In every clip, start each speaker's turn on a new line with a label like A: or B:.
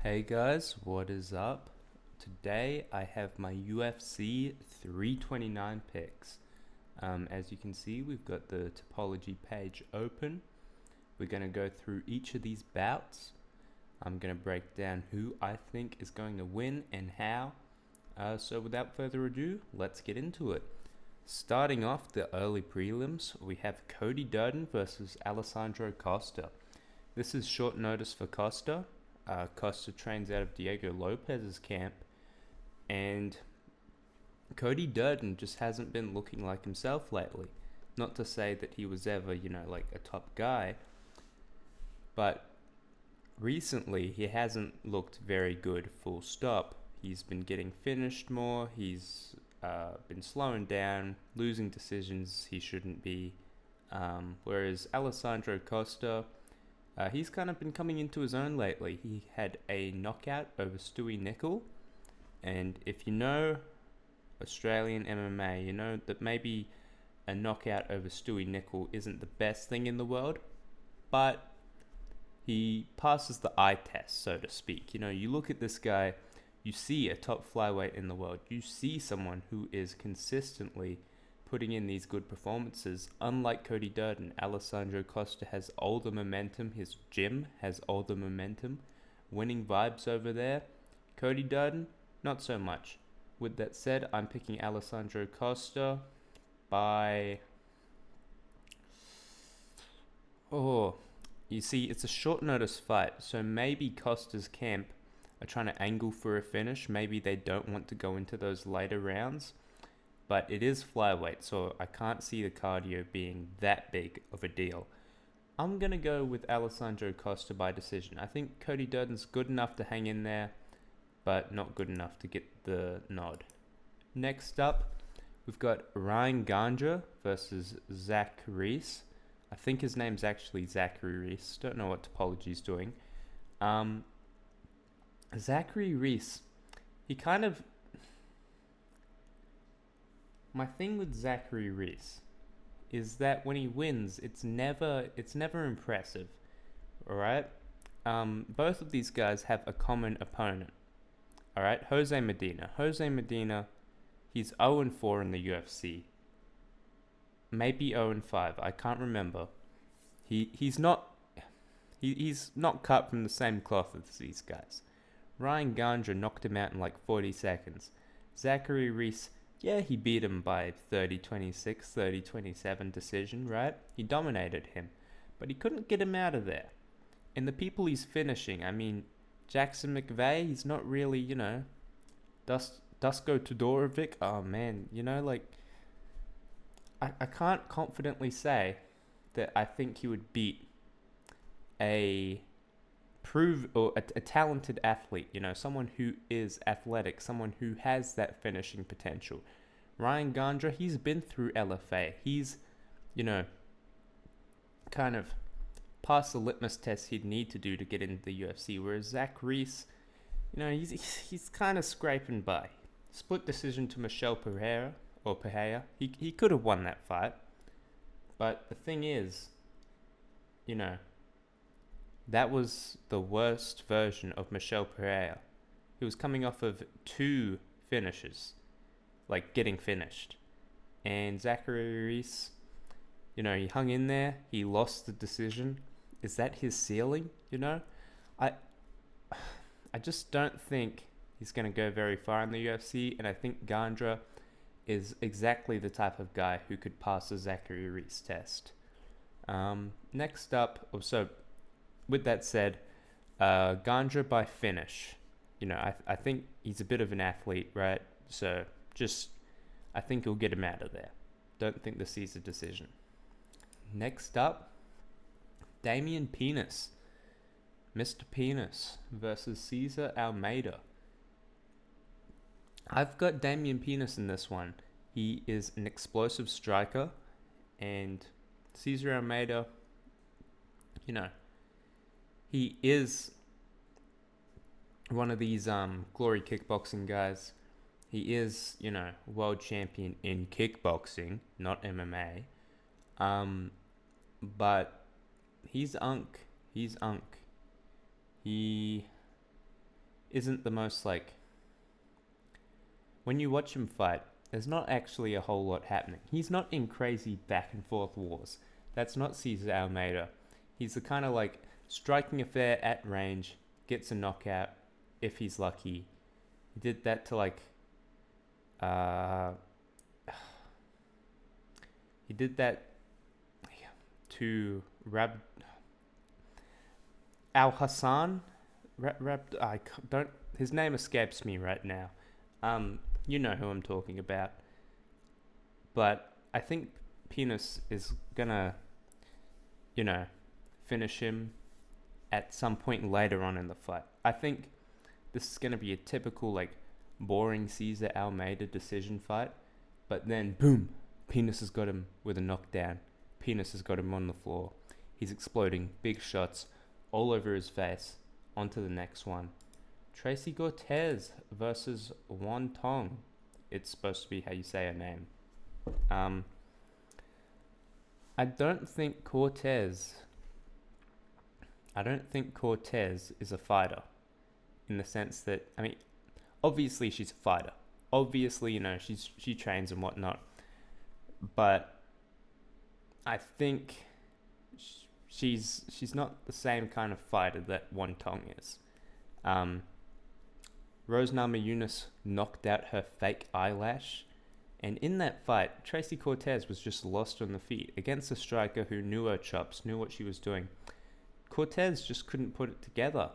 A: Hey guys, what is up? Today I have my UFC 329 picks. As you can see, we've got the topology page open. We're going to go through each of these bouts. I'm going to break down who I think is going to win and how. So without further ado, let's get into it. Starting off the early prelims, we have Cody Durden versus Alessandro Costa. This is short notice for Costa. Costa trains out of Diego Lopez's camp, and Cody Durden just hasn't been looking like himself lately. Not to say that he was ever, like a top guy, but recently he hasn't looked very good, full stop. He's been getting finished more, he's been slowing down, losing decisions he shouldn't be. Whereas Alessandro Costa, he's kind of been coming into his own lately. He had a knockout over Stewie Nickel, and if you know Australian MMA, you know that maybe a knockout over Stewie Nickel isn't the best thing in the world, but he passes the eye test, so to speak. You look at this guy, you see a top flyweight in the world, you see someone who is consistently putting in these good performances. Unlike Cody Durden, Alessandro Costa has all the momentum. His gym has all the momentum. Winning vibes over there. Cody Durden, not so much. With that said, I'm picking Alessandro Costa by... you see, it's a short notice fight, so maybe Costa's camp are trying to angle for a finish. Maybe they don't want to go into those later rounds. But it is flyweight, so I can't see the cardio being that big of a deal. I'm going to go with Alessandro Costa by decision. I think Cody Durden's good enough to hang in there, but not good enough to get the nod. Next up, we've got Ryan Gandra versus Zach Reese. I think his name's actually Zachary Reese. Don't know what topology's doing. Zachary Reese, he kind of... My thing with Zachary Reese is that when he wins, it's never impressive. All right. Both of these guys have a common opponent. All right, Jose Medina. Jose Medina, he's 0-4 in the UFC. Maybe 0-5. I can't remember. He's not cut from the same cloth as these guys. Ryan Gandra knocked him out in like 40 seconds. Zachary Reese, yeah, he beat him by 30-26, 30-27 decision, right? He dominated him, but he couldn't get him out of there. And the people he's finishing, I mean, Jackson McVeigh, he's not really, Dusko Todorovic, oh man, I can't confidently say that I think he would beat a talented athlete, someone who is athletic, someone who has that finishing potential. Ryan Gandra, he's been through LFA. He's, kind of passed the litmus test he'd need to do to get into the UFC. Whereas Zach Reese, he's kind of scraping by. Split decision to Michel Pereira. He could have won that fight. But the thing is, that was the worst version of Michel Pereira. He was coming off of 2 finishes, like getting finished. And Zachary Reese, he hung in there. He lost the decision. Is that his ceiling? I just don't think he's going to go very far in the UFC. And I think Gandra is exactly the type of guy who could pass the Zachary Reese test. Next up, with that said, Gandra by finish. I think he's a bit of an athlete, right? So I think he'll get him out of there. Don't think this is a decision. Next up, Damian Penis. Mr. Penis versus Cesar Almeida. I've got Damian Penis in this one. He is an explosive striker, and Cesar Almeida, he is one of these glory kickboxing guys. He is, world champion in kickboxing, not MMA. But he's unk. He isn't the most like, when you watch him fight, there's not actually a whole lot happening. He's not in crazy back and forth wars. That's not Cesar Almeida. He's the kind of like striking a fair at range, gets a knockout if he's lucky. He did that to like he did that to Al Hassan. I don't. His name escapes me right now. You know who I'm talking about. But I think Penis is gonna, finish him at some point later on in the fight. I think this is gonna be a typical like boring Cesar Almeida decision fight. But then boom, Penis has got him with a knockdown. Penis has got him on the floor. He's exploding big shots all over his face. On to the next one. Tracy Cortez versus Won Tong. It's supposed to be how you say her name. I don't think Cortez is a fighter, in the sense that, I mean, obviously she's a fighter. Obviously, she trains and whatnot. But I think she's not the same kind of fighter that Won Tong is. Rose Namajunas knocked out her fake eyelash, and in that fight, Tracy Cortez was just lost on the feet against a striker who knew her chops, knew what she was doing. Cortez just couldn't put it together.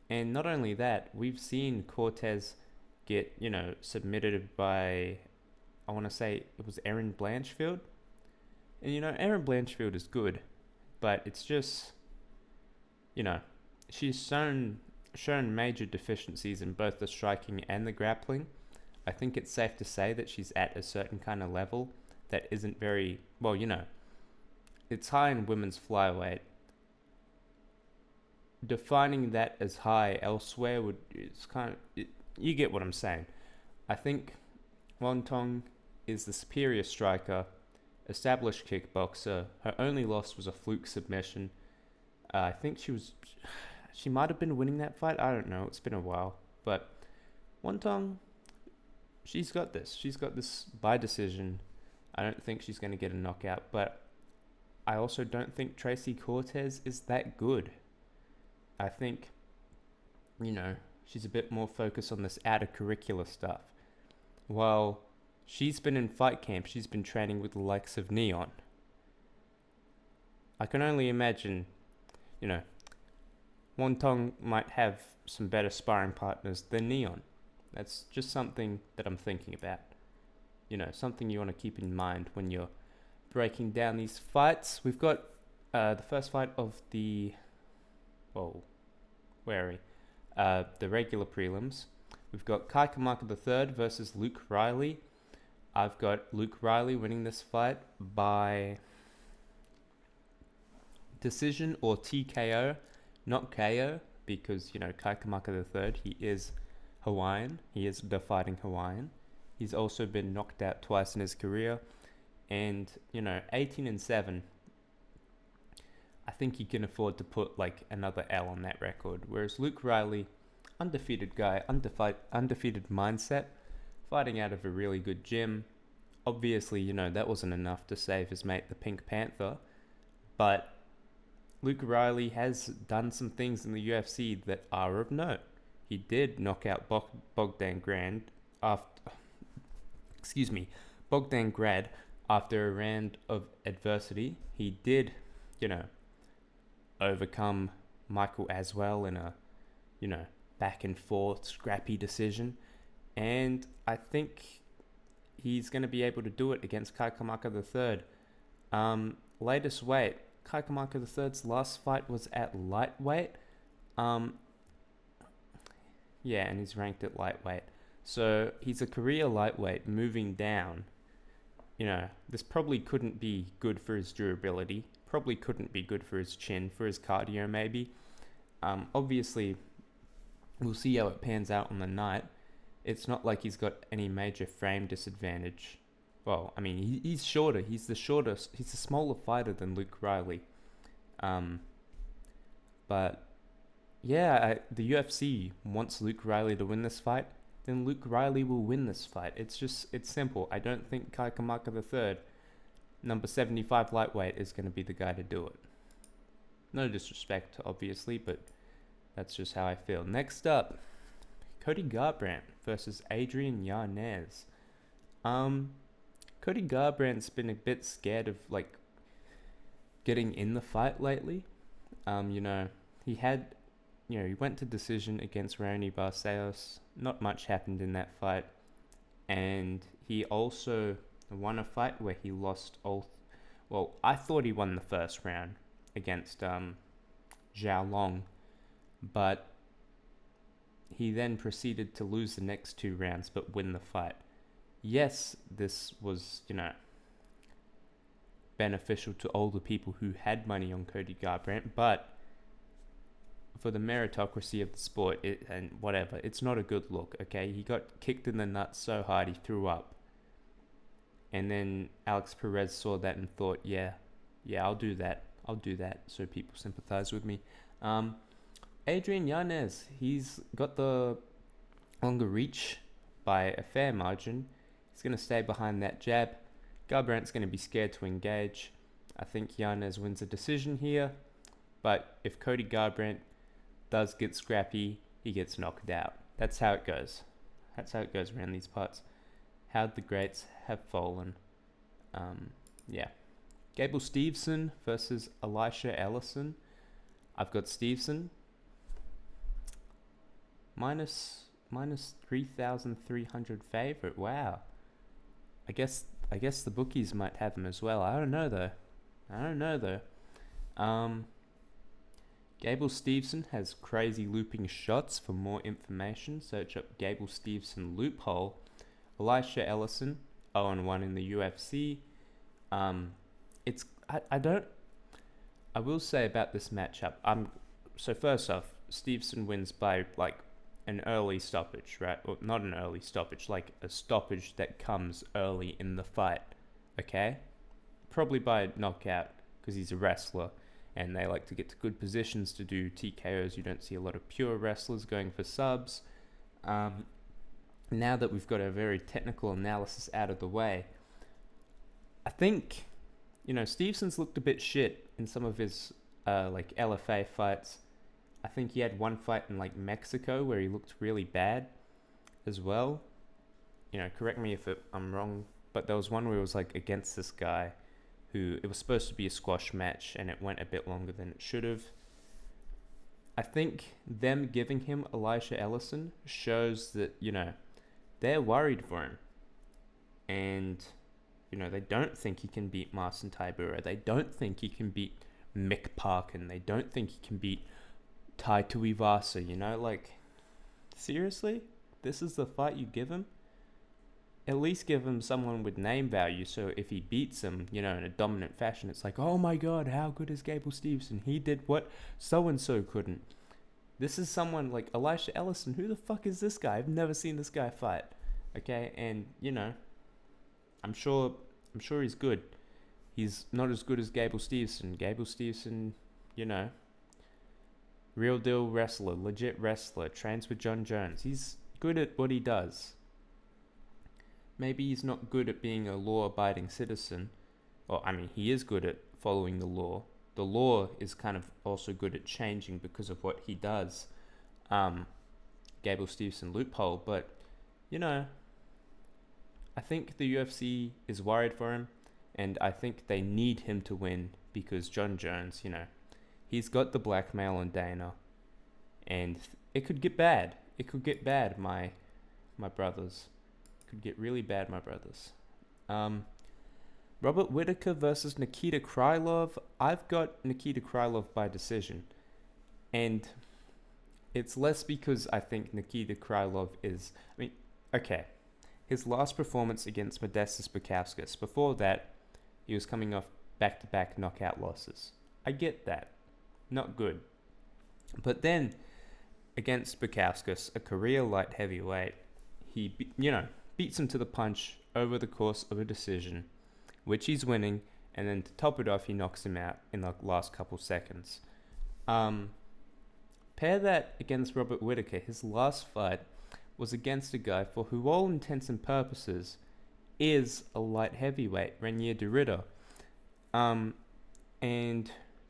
A: And not only that, we've seen Cortez get, submitted by, I want to say it was Erin Blanchfield. And, Erin Blanchfield is good, but it's just, she's shown major deficiencies in both the striking and the grappling. I think it's safe to say that she's at a certain kind of level that isn't very, well, it's high in women's flyweight. Defining that as high elsewhere you get what I'm saying. I think Won Tong is the superior striker, established kickboxer. Her only loss was a fluke submission. I think she might have been winning that fight. I don't know. It's been a while. But Won Tong, she's got this. She's got this by decision. I don't think she's going to get a knockout. But I also don't think Tracy Cortez is that good. I think, she's a bit more focused on this outer curricular stuff. While she's been in fight camp, she's been training with the likes of Neon. I can only imagine, Won Tong might have some better sparring partners than Neon. That's just something that I'm thinking about. Something you want to keep in mind when you're breaking down these fights. We've got the first fight of the... Whoa. Where are we? The regular prelims. We've got Kai Kamaka III versus Luke Riley. I've got Luke Riley winning this fight by decision or TKO, not KO, because, Kai Kamaka III, he is Hawaiian. He is the fighting Hawaiian. He's also been knocked out twice in his career. And, 18-7. I think he can afford to put like another L on that record. Whereas Luke Riley, undefeated guy, undefeated mindset, fighting out of a really good gym. Obviously, that wasn't enough to save his mate, the Pink Panther. But Luke Riley has done some things in the UFC that are of note. He did knock out Bogdan Grad after a round of adversity. He did, overcome Michael Aswell in a, back and forth scrappy decision. And I think he's going to be able to do it against Kai Kamaka III. Latest weight, Kai Kamaka III's last fight was at lightweight. And he's ranked at lightweight. So he's a career lightweight moving down. This probably couldn't be good for his durability. Probably couldn't be good for his chin, for his cardio maybe. Obviously, we'll see how it pans out on the night. It's not like he's got any major frame disadvantage. Well, I mean, he's shorter. He's the smaller fighter than Luke Riley. But yeah, the UFC wants Luke Riley to win this fight, then Luke Riley will win this fight. It's simple. I don't think Kai Kamaka III, number 75 lightweight, is going to be the guy to do it. No disrespect, obviously, but that's just how I feel. Next up, Cody Garbrandt versus Adrian Yanez. Cody Garbrandt's been a bit scared of like getting in the fight lately. He had, he went to decision against Raoni Barcelos. Not much happened in that fight, and he also won a fight where he lost all. Well, I thought he won the first round against Zhao Long, but he then proceeded to lose the next 2 rounds but win the fight. Yes, this was, beneficial to all the people who had money on Cody Garbrandt, but for the meritocracy of the sport, it's not a good look, okay? He got kicked in the nuts so hard he threw up. And then Alex Perez saw that and thought, yeah, I'll do that, so people sympathize with me. Adrian Yanez, he's got the longer reach by a fair margin. He's going to stay behind that jab. Garbrandt's going to be scared to engage. I think Yanez wins a decision here, but if Cody Garbrandt does get scrappy, he gets knocked out. That's how it goes. That's how it goes around these parts. How the greats have fallen. Gable Stevenson versus Elisha Ellison. I've got Stevenson minus 3,300 favorite. Wow. I guess the bookies might have him as well. I don't know though. Gable Stevenson has crazy looping shots. For more information, search up Gable Stevenson loophole. Elisha Ellison, 0-1 in the UFC. I will say about this matchup. So first off, Stevenson wins by like an early stoppage, right? Or not an early stoppage, like a stoppage that comes early in the fight. Okay, probably by knockout because he's a wrestler. And they like to get to good positions to do TKOs. You don't see a lot of pure wrestlers going for subs. Now that we've got a very technical analysis out of the way, I think, Stevenson's looked a bit shit in some of his like LFA fights. I think he had one fight in like Mexico where he looked really bad as well. Correct me if I'm wrong, but there was one where it was like against this guy who it was supposed to be a squash match and it went a bit longer than it should have. I think them giving him Elisha Ellison shows that, they're worried for him. And, they don't think he can beat Marcin Tybura. They don't think he can beat Mick Parkin. They don't think he can beat Tai Tuivasa, seriously? This is the fight you give him? At least give him someone with name value, so if he beats him, in a dominant fashion, it's like, oh my god, how good is Gable Stevenson? He did what so-and-so couldn't. This is someone like Elisha Ellison. Who the fuck is this guy? I've never seen this guy fight. Okay, and, I'm sure he's good. He's not as good as Gable Stevenson. Gable Stevenson, real deal wrestler, legit wrestler, trains with John Jones. He's good at what he does. Maybe he's not good at being a law-abiding citizen. He is good at following the law. The law is kind of also good at changing because of what he does. Gable Stevenson loophole, but, I think the UFC is worried for him, and I think they need him to win because John Jones, he's got the blackmail on Dana, and it could get bad. It could get bad, my brothers. Could get really bad, my brothers. Robert Whittaker versus Nikita Krylov. I've got Nikita Krylov by decision. And it's less because I think Nikita Krylov is... okay. His last performance against Modestas Bukauskas. Before that, he was coming off back-to-back knockout losses. I get that. Not good. But then, against Bukauskas, a career light heavyweight, he, beats him to the punch over the course of a decision, which he's winning, and then to top it off, he knocks him out in the last couple seconds. Compare that against Robert Whittaker. His last fight was against a guy for who all intents and purposes is a light heavyweight, Renier de Ridder. And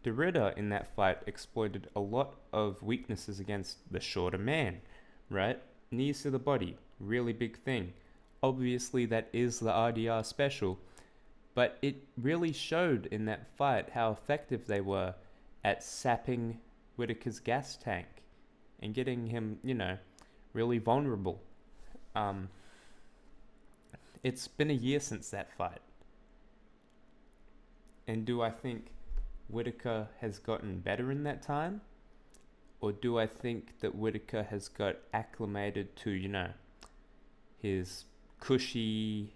A: de Ridder in that fight exploited a lot of weaknesses against the shorter man, right? Knees to the body, really big thing. Obviously, that is the RDR special, but it really showed in that fight how effective they were at sapping Whittaker's gas tank and getting him, really vulnerable. It's been a year since that fight. And do I think Whittaker has gotten better in that time? Or do I think that Whittaker has got acclimated to, his cushy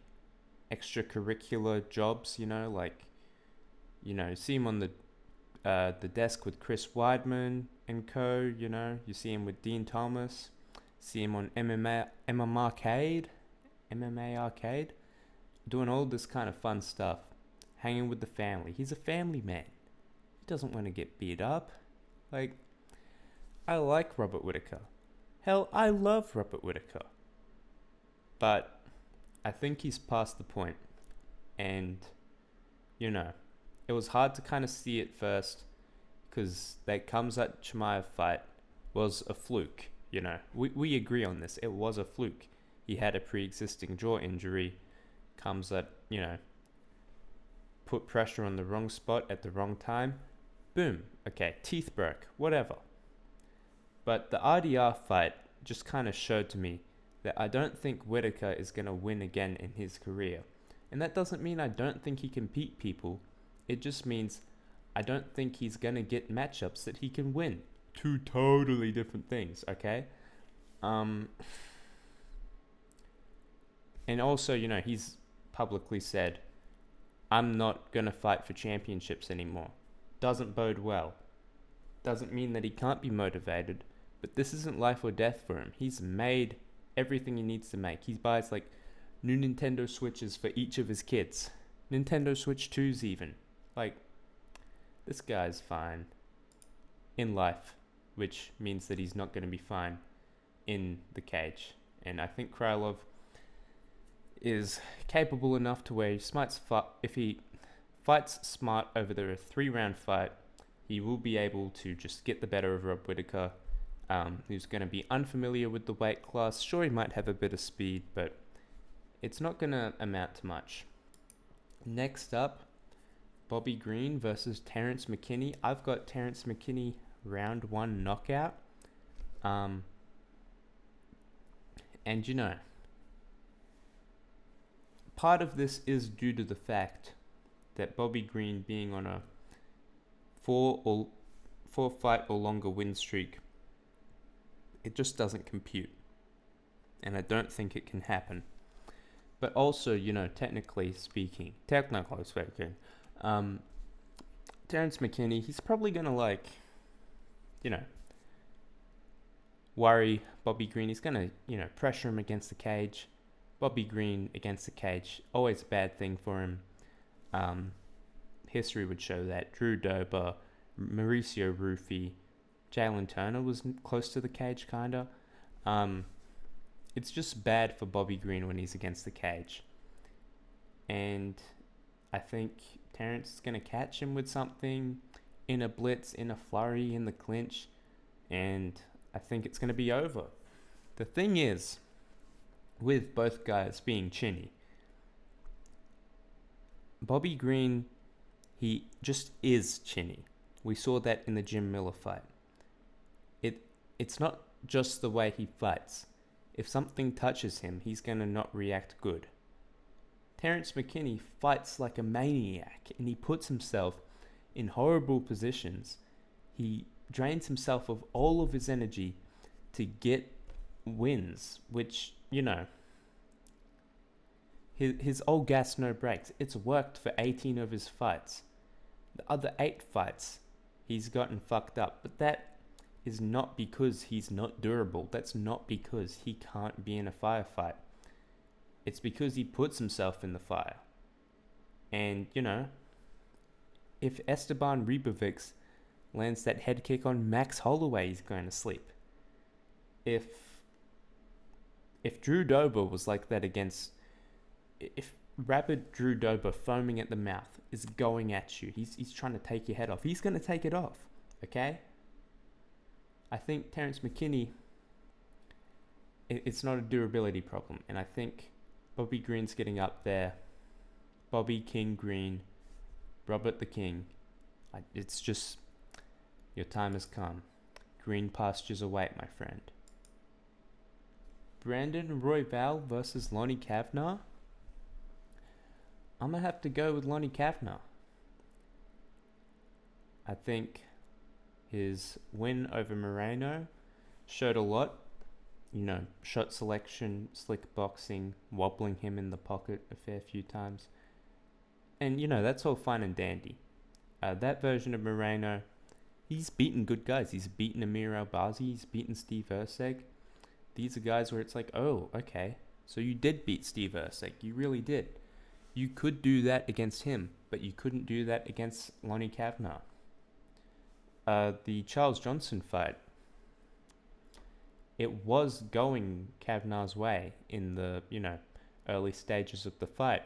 A: extracurricular jobs, see him on the desk with Chris Weidman and co, you see him with Dean Thomas, see him on MMA Arcade, doing all this kind of fun stuff, hanging with the family. He's a family man. He doesn't want to get beat up. I like Robert Whittaker. Hell, I love Robert Whittaker. But I think he's past the point. And, it was hard to kind of see it first because that Khamzat Chimaev fight was a fluke. We agree on this. It was a fluke. He had a pre-existing jaw injury. Khamzat, put pressure on the wrong spot at the wrong time. Boom. Okay, teeth broke. Whatever. But the RDR fight just kind of showed to me that I don't think Whittaker is going to win again in his career. And that doesn't mean I don't think he can beat people. It just means I don't think he's going to get matchups that he can win. Two totally different things, okay? And also, he's publicly said, I'm not going to fight for championships anymore. Doesn't bode well. Doesn't mean that he can't be motivated, but this isn't life or death for him. He's made everything he needs to make. He buys new Nintendo Switches for each of his kids. Nintendo Switch 2s even. This guy's fine in life, which means that he's not going to be fine in the cage. And I think Krylov is capable enough to where if he fights smart over the 3-round fight, he will be able to just get the better of Rob Whittaker, who's going to be unfamiliar with the weight class. Sure, he might have a bit of speed, but it's not going to amount to much. Next up, Bobby Green versus Terrence McKinney. I've got Terrence McKinney round 1 knockout. And part of this is due to the fact that Bobby Green being on a 4 fight or longer win streak, it just doesn't compute. And I don't think it can happen. But also, technically speaking, Terrence McKinney, he's probably going to worry Bobby Green. He's going to, pressure him against the cage. Bobby Green against the cage, always a bad thing for him. History would show that. Drew Dober, Mauricio Rufy, Jalen Turner was close to the cage, kinda. It's just bad for Bobby Green when he's against the cage. And I think Terrence is going to catch him with something in a blitz, in a flurry, in the clinch. And I think it's going to be over. The thing is, with both guys being chinny, Bobby Green, he just is chinny. We saw that in the Jim Miller fight. It's not just the way he fights. If something touches him, he's going to not react good. Terrence McKinney fights like a maniac, and he puts himself in horrible positions. He drains himself of all of his energy to get wins, which, his all gas, no brakes. It's worked for 18 of his fights. The other 8 fights, he's gotten fucked up. But that is not because he's not durable. That's not because he can't be in a firefight. It's because he puts himself in the fire. And, if Esteban Ribovics lands that head kick on Max Holloway, he's going to sleep. If Drew Dober was like that if rabid Drew Dober, foaming at the mouth, is going at you, he's trying to take your head off, he's going to take it off, okay? I think Terrence McKinney, it's not a durability problem, and I think Bobby Green's getting up there. Bobby King Green, Robert the King. It's just, your time has come. Green pastures await, my friend. Brandon Royval versus Lonnie Kavanaugh. I'm going to have to go with Lonnie Kavanaugh. I think his win over Moreno showed a lot. Shot selection, slick boxing, wobbling him in the pocket a fair few times. And, that's all fine and dandy. That version of Moreno, he's beaten good guys. He's beaten Amir Albazi. He's beaten Steve Erceg. These are guys where it's like, oh, okay, so you did beat Steve Erceg. You really did. You could do that against him, but you couldn't do that against Lonnie Kavanaugh. The Charles Johnson fight, it was going Kavanaugh's way in the, early stages of the fight.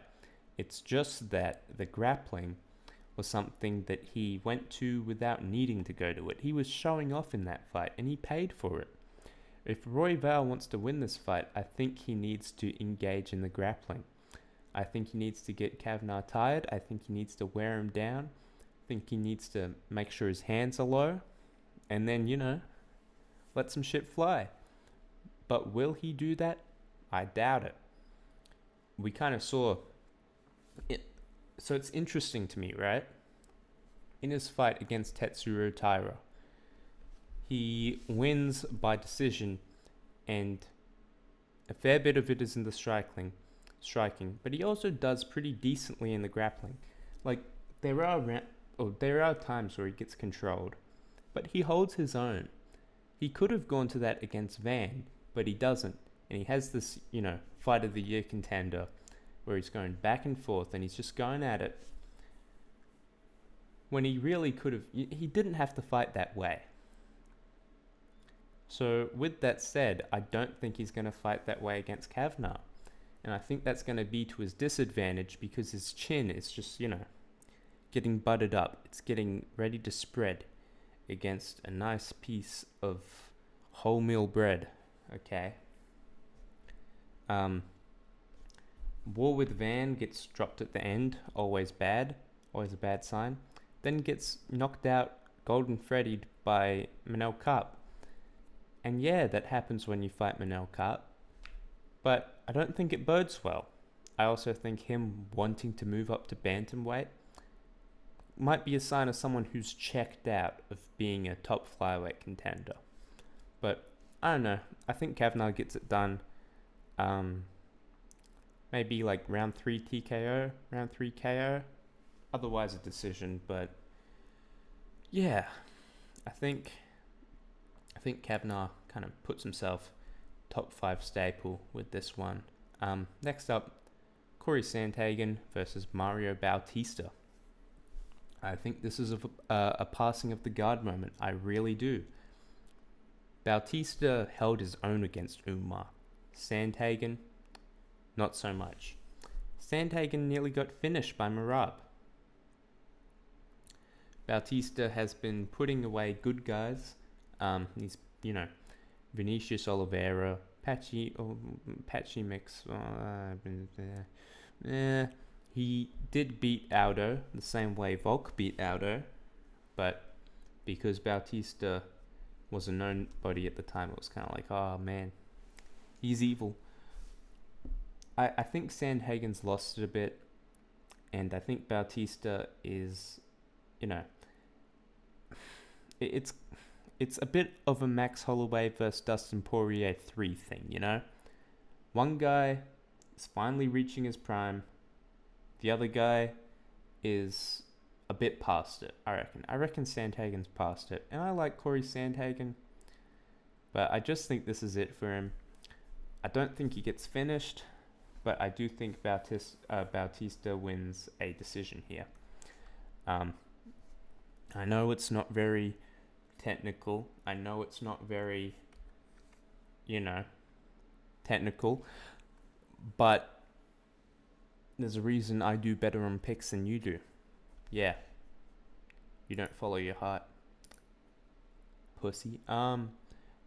A: It's just that the grappling was something that he went to without needing to go to it. He was showing off in that fight, and he paid for it. If Royval wants to win this fight, I think he needs to engage in the grappling. I think he needs to get Kavanaugh tired. I think he needs to wear him down. I think he needs to make sure his hands are low. And then, let some shit fly. But will he do that? I doubt it. We kind of saw it. So it's interesting to me, right? In his fight against Tetsuro Taira, he wins by decision, and a fair bit of it is in the striking, but he also does pretty decently in the grappling. Like, there are times where he gets controlled, but he holds his own. He could have gone to that against Van, but he doesn't. And he has this, fight of the year contender where he's going back and forth and he's just going at it. When he really could have, he didn't have to fight that way. So with that said, I don't think he's going to fight that way against Kavanaugh. And I think that's going to be to his disadvantage because his chin is just, getting buttered up. It's getting ready to spread against a nice piece of wholemeal bread. Okay. War with Van gets dropped at the end. Always bad. Always a bad sign. Then gets knocked out, Golden Freddy'd by Manel Kape. And yeah, that happens when you fight Manel Kape. But I don't think it bodes well. I also think him wanting to move up to bantamweight might be a sign of someone who's checked out of being a top flyweight contender. But I don't know. I think Kavanaugh gets it done. Maybe like round 3 TKO, round 3 KO. Otherwise a decision, but yeah, I think Kavanaugh kind of puts himself top 5 staple with this one. Next up, Corey Sandhagen versus Mario Bautista. I think this is a passing of the guard moment. I really do. Bautista held his own against Umar. Sandhagen, not so much. Sandhagen nearly got finished by Merab. Bautista has been putting away good guys. He's, Vinicius Oliveira, Patchy Mix. He did beat Aldo the same way Volk beat Aldo, but because Bautista was a known body at the time, it was kind of like, oh man, he's evil. I think Sandhagen's lost it a bit, and I think Bautista is, it's a bit of a Max Holloway versus Dustin Poirier 3 thing, One guy is finally reaching his prime. The other guy is a bit past it, I reckon. I reckon Sandhagen's past it. And I like Corey Sandhagen, but I just think this is it for him. I don't think he gets finished, but I do think Bautista wins a decision here. I know it's not very technical. I know it's not very, technical. But there's a reason I do better on picks than you do. Yeah. You don't follow your heart. Pussy.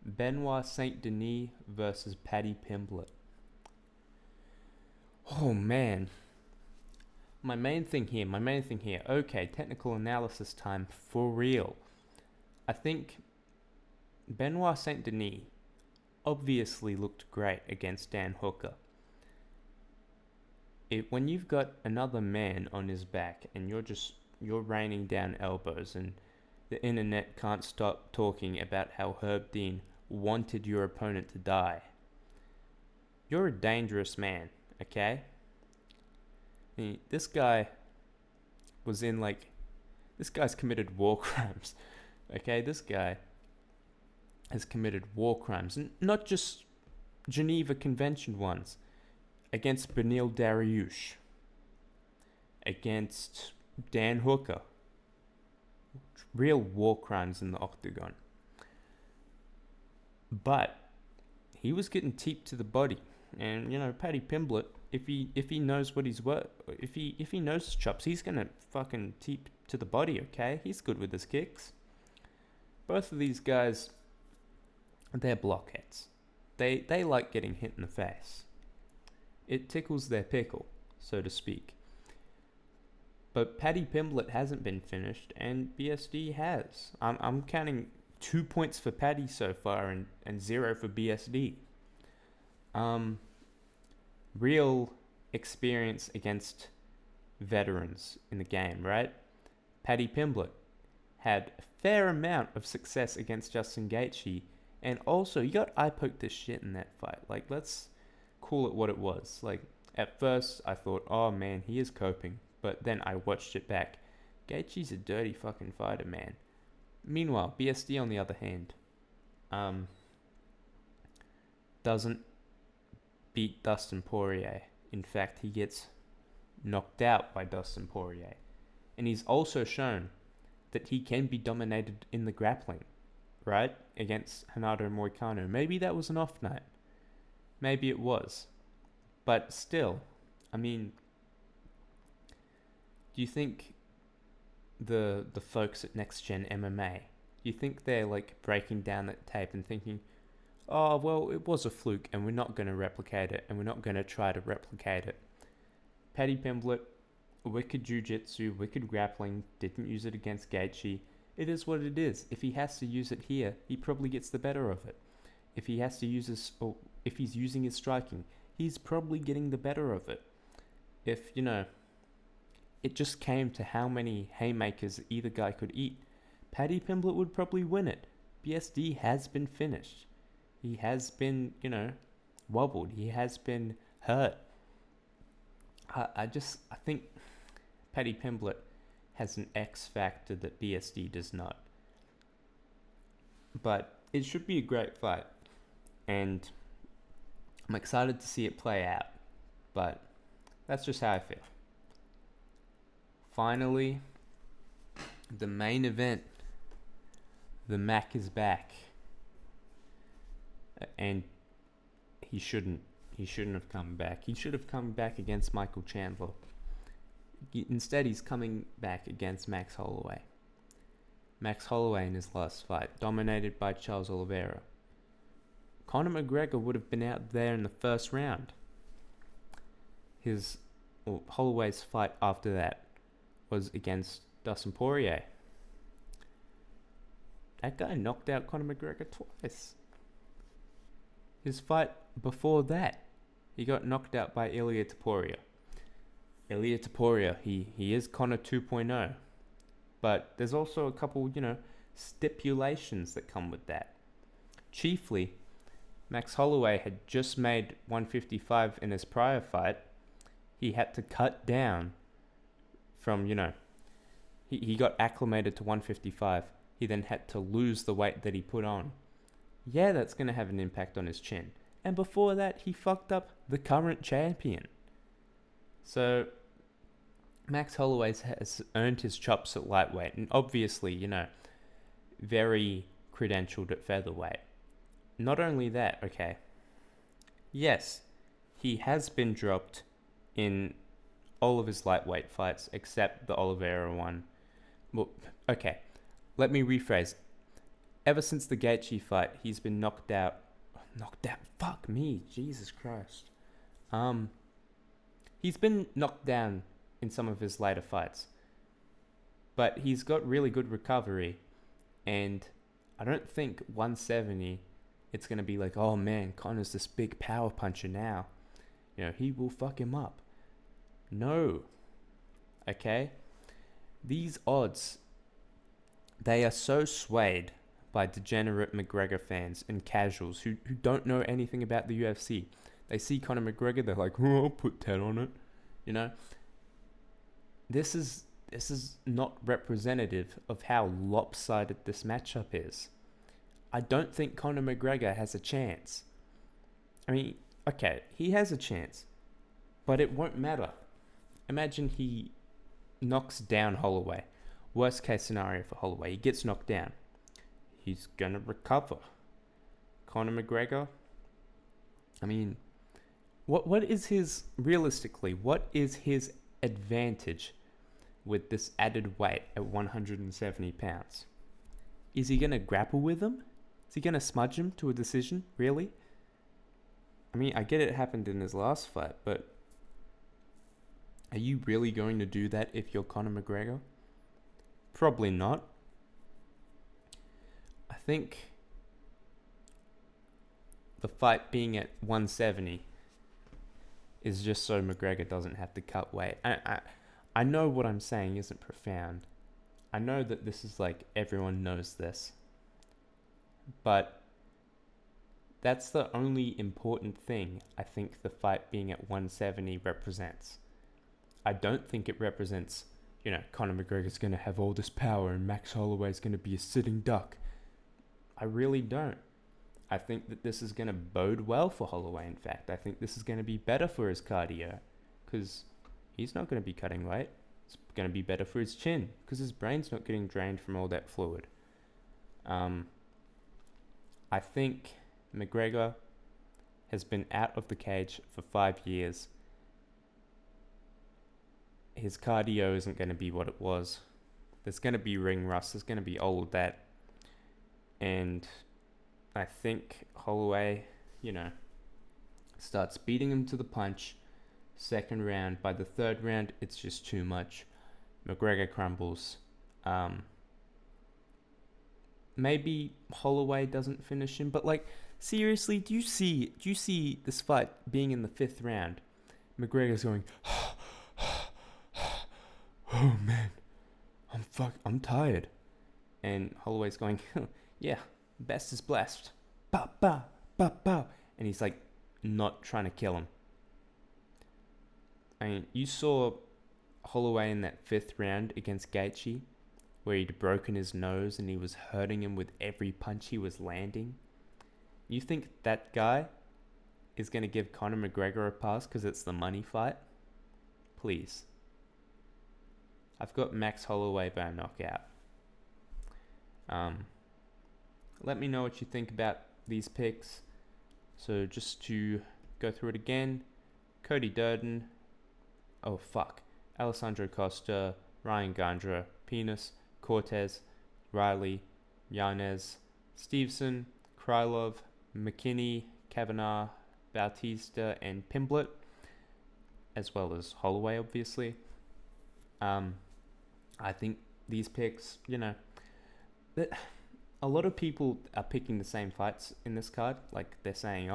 A: Benoit Saint Denis versus Paddy Pimblett. Oh man. My main thing here. Okay, technical analysis time for real. I think Benoit Saint Denis obviously looked great against Dan Hooker. When you've got another man on his back and you're raining down elbows and the internet can't stop talking about how Herb Dean wanted your opponent to die, you're a dangerous man, okay? This guy this guy's committed war crimes, okay? This guy has committed war crimes, and not just Geneva Convention ones, against Benil Dariush, against Dan Hooker. Real war crimes in the octagon. But he was getting teeped to the body, and Paddy Pimblett, if he knows what he's worth, if he knows his chops, he's gonna fucking teep to the body. Okay, he's good with his kicks. Both of these guys, they're blockheads. They like getting hit in the face. It tickles their pickle, so to speak. But Paddy Pimblett hasn't been finished, and BSD has. I'm counting 2 points for Paddy so far and 0 for BSD. Real experience against veterans in the game, right? Paddy Pimblett had a fair amount of success against Justin Gaethje, and also you got eye-poked the shit in that fight. Like, let's call it what it was. Like, at first I thought, oh man, he is coping, but then I watched it back. Gaethje's a dirty fucking fighter, man. Meanwhile, BSD on the other hand, doesn't beat Dustin Poirier. In fact, he gets knocked out by Dustin Poirier. And he's also shown that he can be dominated in the grappling, right? Against Renato Moicano. Maybe that was an off night. Maybe it was. But still, I mean, do you think the folks at Next Gen MMA, do you think they're like breaking down that tape and thinking, oh, well, it was a fluke and we're not going to replicate it and we're not going to try to replicate it? Paddy Pimblett, wicked jiu-jitsu, wicked grappling, didn't use it against Gaethje. It is what it is. If he has to use it here, he probably gets the better of it. If he has to use his, or if he's using his striking, he's probably getting the better of it. If, it just came to how many haymakers either guy could eat, Paddy Pimblett would probably win it. BSD has been finished. He has been, wobbled. He has been hurt. I think Paddy Pimblett has an X factor that BSD does not. But it should be a great fight. And I'm excited to see it play out. But that's just how I feel. Finally, the main event. The Mac is back. And he shouldn't have come back. He should have come back against Michael Chandler. Instead, he's coming back against Max Holloway. Max Holloway in his last fight, dominated by Charles Oliveira. Conor McGregor would have been out there in the first round. Holloway's fight after that was against Dustin Poirier. That guy knocked out Conor McGregor twice. His fight before that, he got knocked out by Ilia Topuria. Ilia Topuria, he is Conor 2.0. But there's also a couple, stipulations that come with that. Chiefly, Max Holloway had just made 155 in his prior fight. He had to cut down from, he got acclimated to 155. He then had to lose the weight that he put on. Yeah, that's going to have an impact on his chin. And before that, he fucked up the current champion. So, Max Holloway has earned his chops at lightweight, and obviously, very credentialed at featherweight. Not only that, okay, yes, he has been dropped in all of his lightweight fights except the Oliveira one. Well, okay, let me rephrase. Ever since the Gaethje fight, he's been knocked out. Knocked out? Fuck me, Jesus Christ. He's been knocked down in some of his later fights, but he's got really good recovery, and I don't think 170. It's gonna be like, oh man, Conor's this big power puncher now. He will fuck him up. No. Okay? These odds, they are so swayed by degenerate McGregor fans and casuals who don't know anything about the UFC. They see Conor McGregor, they're like, oh, I'll put 10 on it. This is not representative of how lopsided this matchup is. I don't think Conor McGregor has a chance. I mean, okay, he has a chance, but it won't matter. Imagine he knocks down Holloway. Worst case scenario for Holloway, he gets knocked down. He's gonna recover. Conor McGregor, I mean, what is his advantage with this added weight at 170 pounds? Is he gonna grapple with him? Is he gonna smudge him to a decision? Really? I mean, I get it happened in his last fight, but are you really going to do that if you're Conor McGregor? Probably not. I think the fight being at 170 is just so McGregor doesn't have to cut weight. I know what I'm saying isn't profound. I know that this is like everyone knows this. But that's the only important thing I think the fight being at 170 represents. I don't think it represents, Conor McGregor's going to have all this power and Max Holloway's going to be a sitting duck. I really don't. I think that this is going to bode well for Holloway, in fact. I think this is going to be better for his cardio because he's not going to be cutting weight. It's going to be better for his chin because his brain's not getting drained from all that fluid. I think McGregor has been out of the cage for 5 years. His cardio isn't going to be what it was. There's going to be ring rust. There's going to be all of that. And I think Holloway, starts beating him to the punch. Second round. By the third round, it's just too much. McGregor crumbles. Maybe Holloway doesn't finish him, but seriously, do you see this fight being in the 5th round? McGregor's going, oh man, I'm tired. And Holloway's going, yeah, best is blessed. Pow, pow, pow, pow. And he's not trying to kill him. I mean, you saw Holloway in that 5th round against Gaethje, where he'd broken his nose and he was hurting him with every punch he was landing. You think that guy is going to give Conor McGregor a pass because it's the money fight? Please. I've got Max Holloway by a knockout. Let me know what you think about these picks. So just to go through it again, Cody Durden, Alessandro Costa, Ryan Gandra, Penis, Cortez, Riley, Yanez, Stevenson, Krylov, McKinney, Kavanagh, Bautista, and Pimblett, as well as Holloway, obviously. I think these picks, that a lot of people are picking the same fights in this card. They're saying,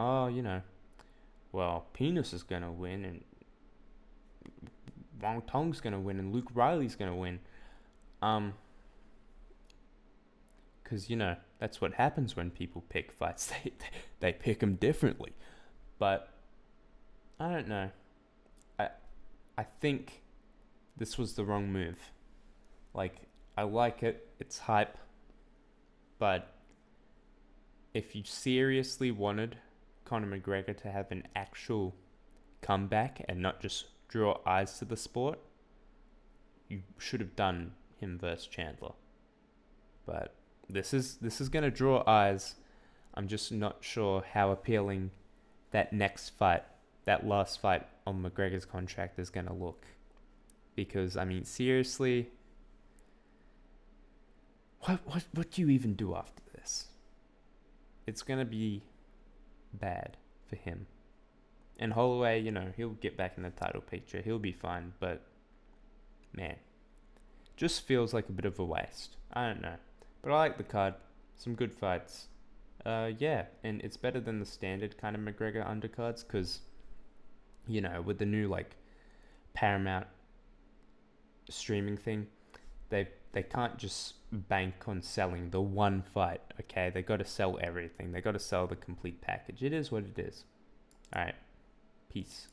A: Penis is going to win, and Wong Tong's going to win, and Luke Riley's going to win. Because, that's what happens when people pick fights. They pick them differently. But, I don't know. I think this was the wrong move. I like it. It's hype. But if you seriously wanted Conor McGregor to have an actual comeback and not just draw eyes to the sport, you should have done him versus Chandler. But this is gonna draw eyes. I'm just not sure how appealing that next fight, that last fight on McGregor's contract, is gonna look. Because I mean, seriously, what do you even do after this? It's gonna be bad for him. And Holloway, he'll get back in the title picture. He'll be fine, but man, just feels like a bit of a waste. I don't know. But I like the card. Some good fights. Yeah, and it's better than the standard kind of McGregor undercards because, with the new Paramount streaming thing, they can't just bank on selling the one fight. Okay, they got to sell everything. They got to sell the complete package. It is what it is. All right, peace.